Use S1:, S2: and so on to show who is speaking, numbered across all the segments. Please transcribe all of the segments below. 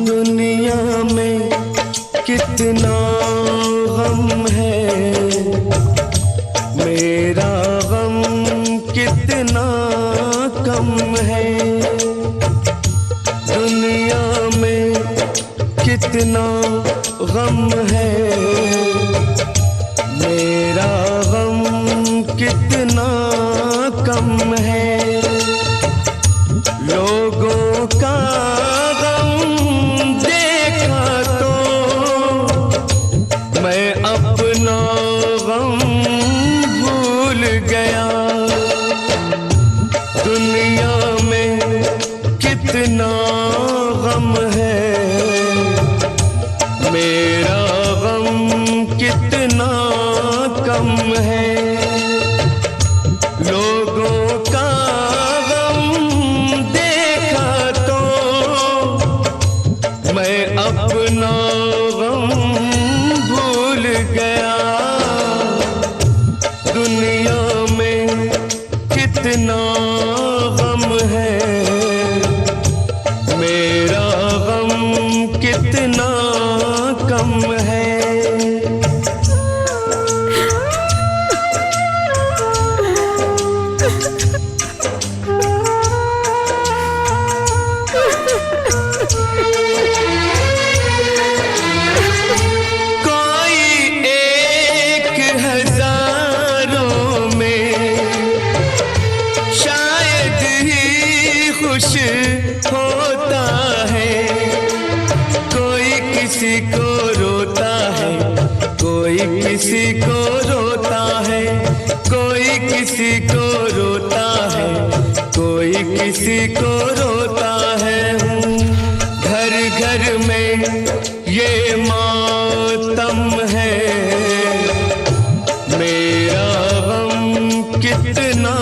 S1: दुनिया में कितना गम है, मेरा गम कितना कम है। दुनिया में कितना गम है, मेरा गम कितना कम है। लोगों का गम देखा तो मैं अपना गम भूल गया। दुनिया में कितना गम है, मेरा गम कितना कम है। लोगों का मैं अपना गम भूल गया। दुनिया में कितना गम है, मेरा गम कितना कम है। खुश होता है, कोई किसी को रोता है, कोई किसी को रोता है, कोई किसी को रोता है, कोई किसी को रोता है। घर घर में ये मातम है, मेरा गम कितना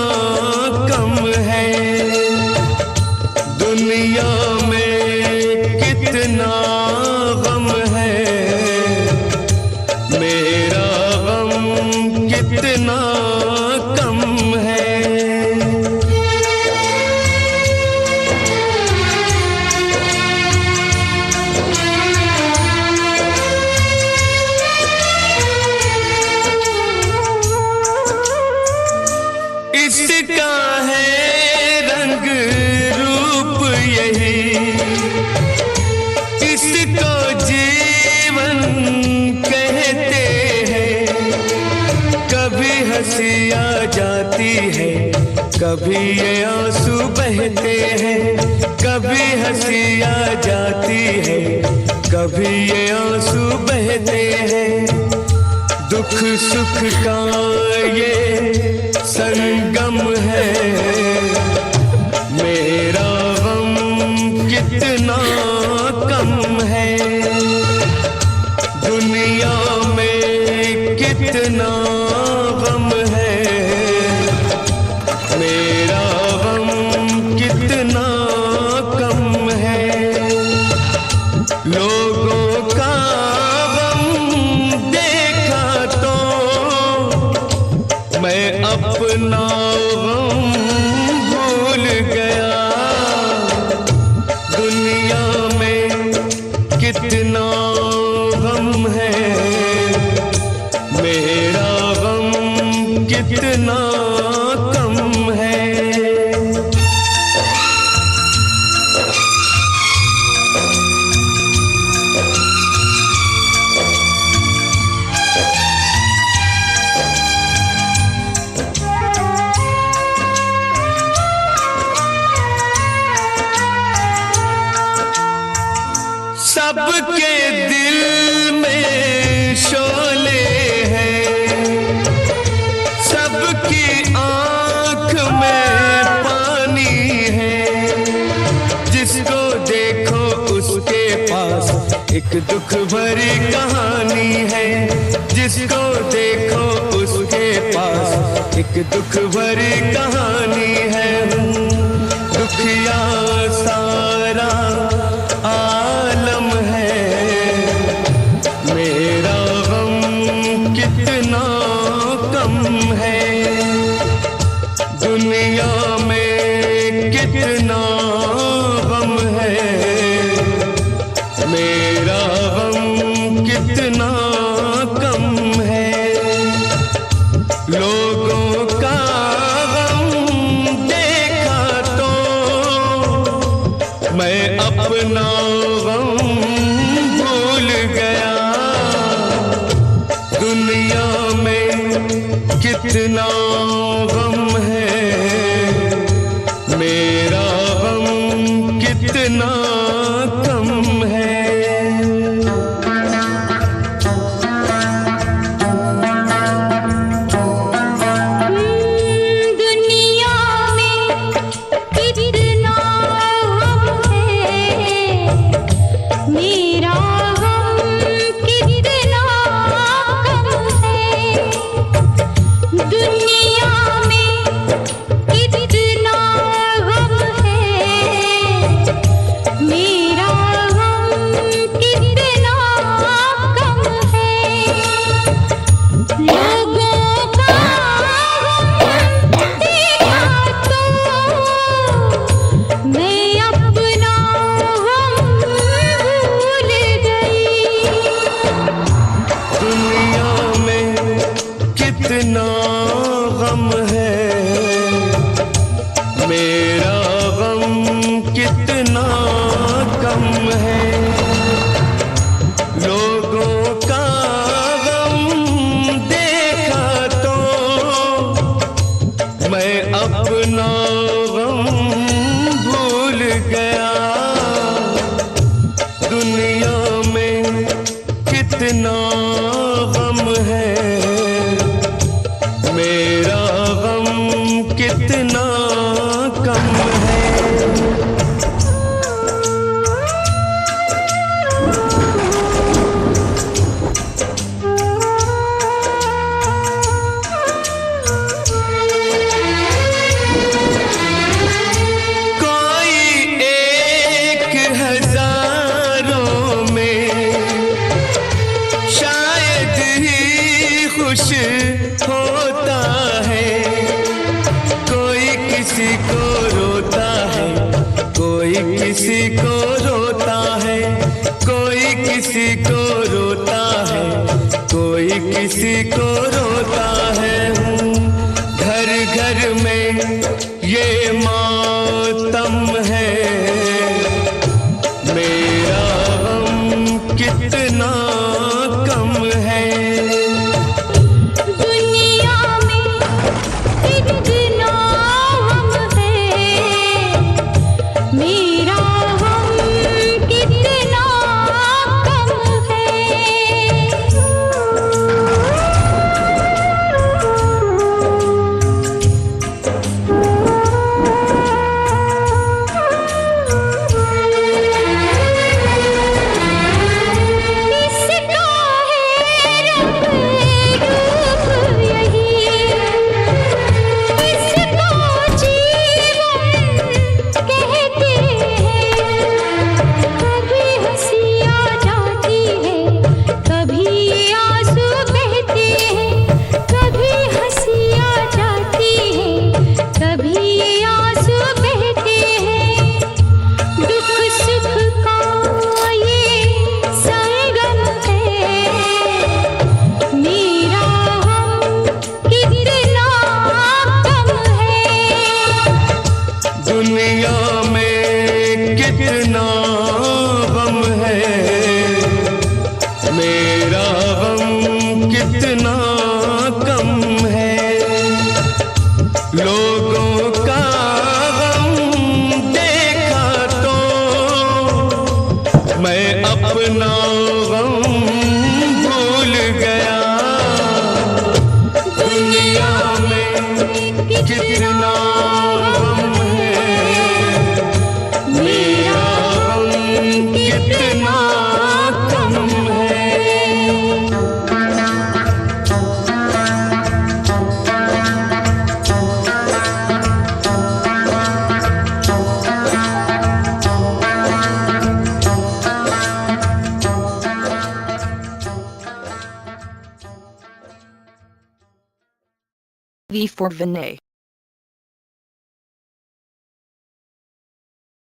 S1: कम है। दुनिया में कितना गम है, मेरा गम कितना कम है। इसका है रंग रूप यही, इसको जीवन कहते हैं। कभी हंसी आ जाती है, कभी ये आंसू बहते हैं। कभी हंसी आ जाती है, कभी ये आंसू बहते हैं। दुख सुख का ये संगम है, मेरा गम कितना कम है। दुनिया में कितना गम है, मेरा गम कितना कम है। लोगों का मैं अपना गम भूल गया। दुनिया में कितना गम है, मेरा गम कितना कम है। सबके दिल में शोले हैं, सबकी आँख में पानी है। जिसको देखो उसके पास एक दुख भरी कहानी है। जिसको देखो उसके पास एक दुख भरी कहानी है। दुखिया सारा आलम है, मेरा गम कितना कम है। लोगों का गम देखा तो मैं अपना गम भूल गया। दुनिया में कितना गम है, मेरा गम कितना कम है। कितना गम है, मेरा गम कितना कम है। लोगों का गम देखा तो मैं अपना गम भूल गया। दुनिया में कितना गम है, मेरा गम कितना कम है। कोई एक हजारों में शायद ही खुश होता है। कोई किसी को रोता है, कोई किसी को रोता है, कोई किसी को रोता है, कोई किसी को रोता है। घर घर में ये मातम है, मेरा गम कितना कम है। दुनिया में कितना गम है, मेरा गम कितना कम है। लोगों का गम देखा तो मैं अपना गम भूल गया। दुनिया में कितना कितना कम है।
S2: V for Vinay.